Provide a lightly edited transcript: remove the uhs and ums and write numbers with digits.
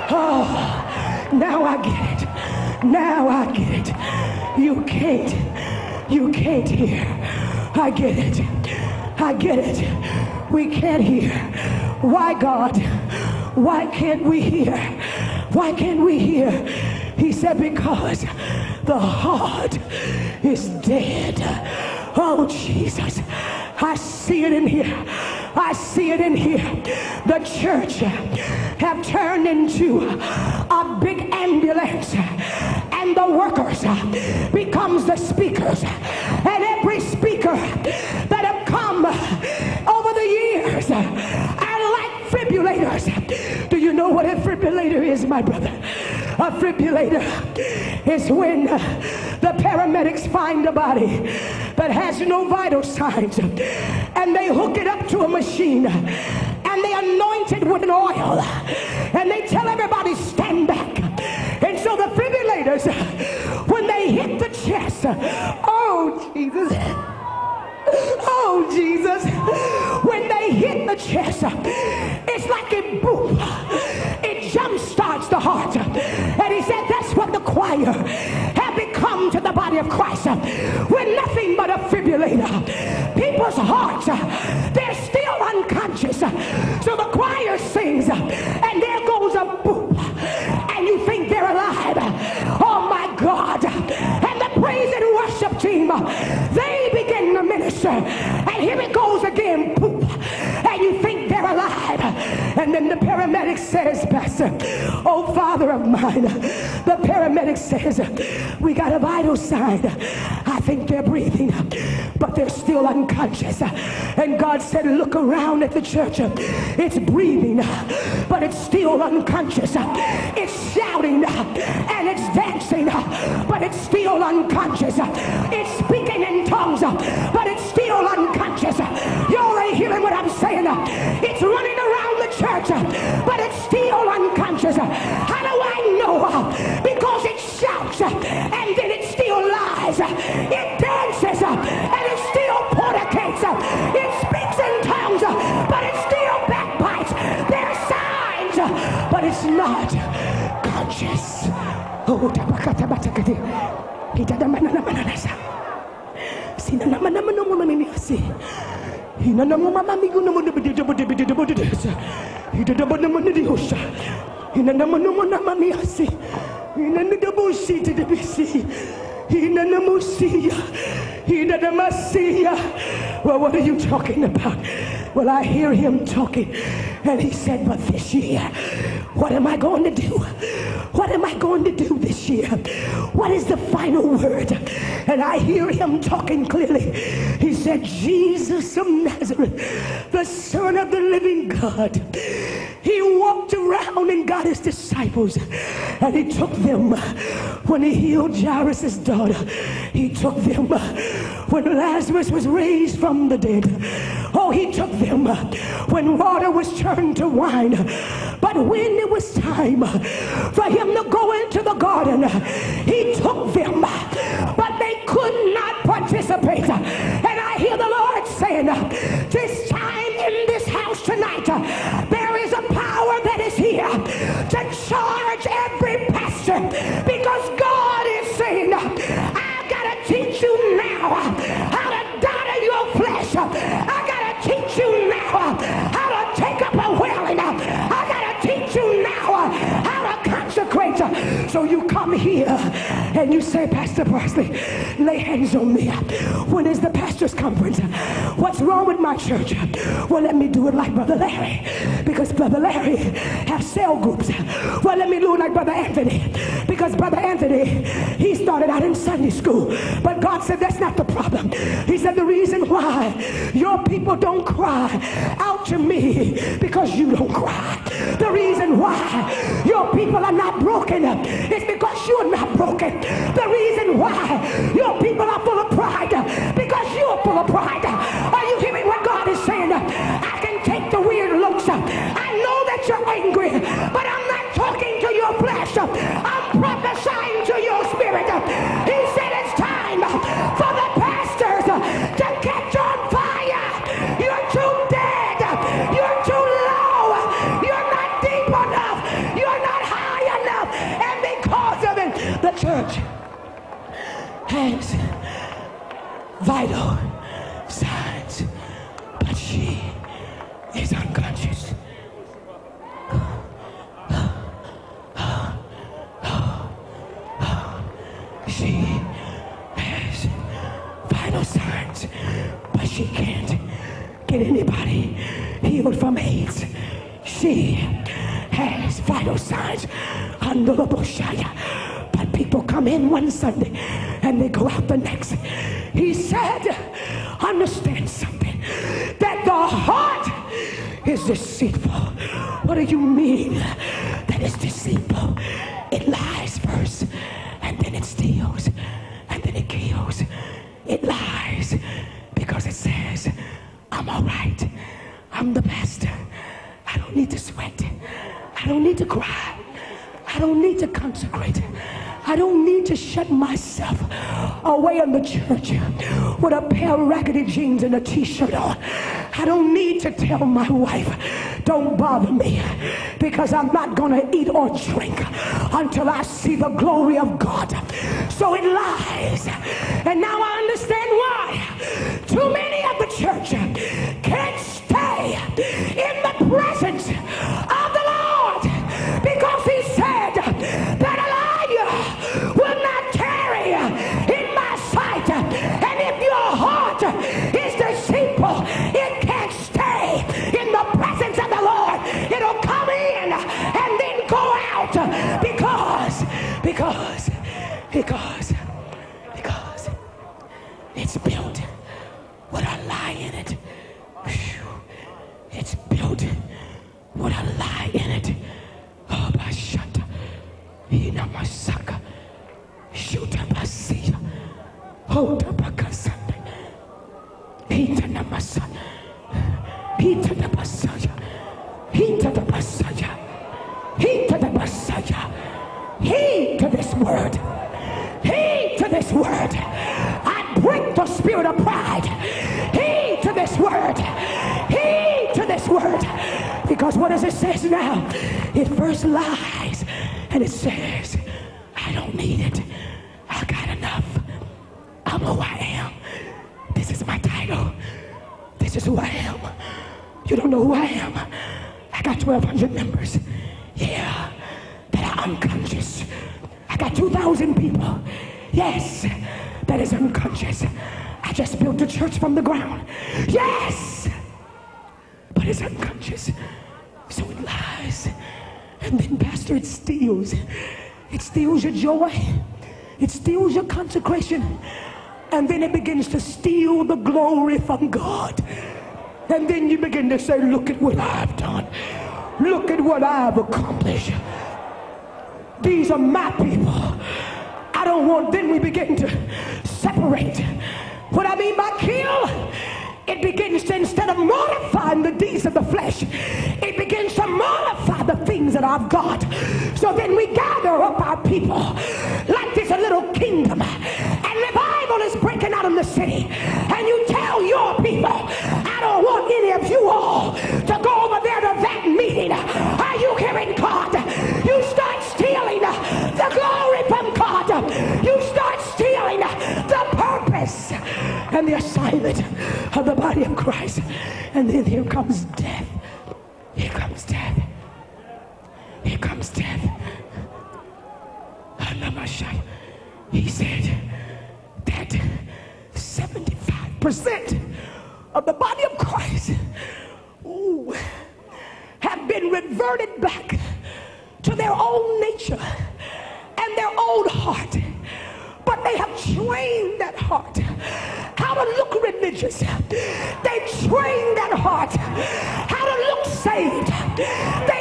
Oh, now I get it. Now I get it. You can't hear. I get it. I get it. We can't hear. Why, God? Why can't we hear? Why can't we hear? He said, because the heart is dead. Oh, Jesus. I see it in here. I see it in here. The church have turned into a big ambulance, and the workers becomes the speakers. And every speaker that have come over the years are like defibrillators. Do you know what a defibrillator is, my brother? A defibrillator is when the paramedics find a body that has no vital signs, and they hook it up to a machine, and they anoint it with an oil, and they tell everybody stand back. And so the defibrillators, when they hit the chest, oh Jesus, oh Jesus, when they hit the chest, it's like it boom, it jump starts the heart. And he said that's what the choir have become to the body of Christ. We're nothing but a defibrillator. People's hearts, they're still unconscious, so the choir sings, and there goes a boom, and you think they're alive. Oh my God. And the praise and worship team, they begin to minister, and here it goes again, boom, and you think they're alive. And then the paramedic says, Pastor, oh Father of mine, the paramedic says, we got a vital sign. I think they're breathing, but they're still unconscious. And God said, look around at the church. It's breathing, but it's still unconscious. It's shouting and it's dancing, but it's still unconscious. It's speaking in tongues, but it's still unconscious. Y'all ain't hearing what I'm saying. It's running around the church, but it's still unconscious. How do I know? Because it shouts and then it still lies. It dances and it still fornicates. It speaks in tongues, but it still backbites. There are signs, but it's not conscious. Oh, well, what are you talking about? Well, I hear him talking, and he said, but this year, what am I going to do? What am I going to do this year? What is the final word? And I hear him talking clearly. He said, Jesus of Nazareth, the Son of the living God. He walked around and got his disciples, and he took them when he healed Jairus' daughter. He took them when Lazarus was raised from the dead. Oh, he took them when water was turned to wine. But when it was time for him to go into the garden, he took them, but they could not participate. And I hear the Lord saying, this time in this house tonight, there is a power that is here to charge every pastor, because God is saying, I've got to teach you now how to die to your flesh. I got to teach you now how to take up a wailing. I got to teach you now how to consecrate. So you come here and you say, Pastor Parsley, lay hands on me. When is the pastor's conference? What's wrong with my church? Well, let me do it like Brother Larry, because Brother Larry has cell groups. Well, let me do it like Brother Anthony, because Brother Anthony, he started out in Sunday school. But God said that's not the problem. He said the reason why your people don't cry out to me, because you don't cry. The reason why your people are not broken is because you're not broken. The reason why your people are full of pride, because you're full of pride. Are you hearing what God is saying? I can take the weird looks. I know that you're angry, but I'm not talking to your flesh. I'm prophesying to your spirit. He said it's time for the pastors to catch on fire. You're too dead. You're too low. You're not deep enough. You're not high vital signs, but she is unconscious. She has vital signs, but she can't get anybody healed from AIDS. She has vital signs under the bush. But people come in one Sunday and they go out the next. He said, understand something, that the heart is deceitful. What do you mean that it's deceitful? It lies first, and then it steals, and then it kills. It lies because it says, I'm all right. I'm the pastor. I don't need to sweat. I don't need to cry. I don't need to consecrate. I don't need to shut myself away in the church with a pair of raggedy jeans and a t-shirt on. I don't need to tell my wife, don't bother me, because I'm not going to eat or drink until I see the glory of God. So it lies. And now I understand why too many of the church can't stay in the presence of the Lord, because he said that Elijah will not tarry in my sight. And if your heart is deceitful, it can't stay in the presence of the Lord. It'll come in and then go out because it's built with a lie in it. It's built with a lie in it. Oh, Bashata, Inamasaka, Shutabasia, Hotabakasanda, Hitanamasa, Hitanabasaya, Hitanabasaya, Hitanabasaya. Heed to this word. Heed to this word. I break the spirit of pride. Heed to this word. Heed to this word. Because what does it say now? It first lies and it says, I don't need it. I got enough. I'm who I am. This is my title. This is who I am. You don't know who I am. I got 1,200 members. Yeah, that are unconscious. I got 2,000 people. Yes, that is unconscious. I just built a church from the ground. Yes, but it's unconscious. So it lies. And then, Pastor, it steals. It steals your joy. It steals your consecration. And then it begins to steal the glory from God. And then you begin to say, look at what I've done. Look at what I've accomplished. These are my people. I don't want, then we begin to separate. What I mean by kill, it begins to, instead of mortifying the deeds of the flesh, it begins to mortify the things that I've got. So then we gather up our people like this a little kingdom, and revival is breaking out in the city, and you tell your people, I don't want any of you all to go over there to that meeting. Are you hearing God? You start stealing the glory from God. You start stealing the purpose and the assignment of the body of Christ. And then here comes death. Here comes death. Here comes death. He said that 75% of the body of Christ have been reverted back to their own nature and their own heart. But they have trained that heart how to look religious. They trained that heart how to look saved. They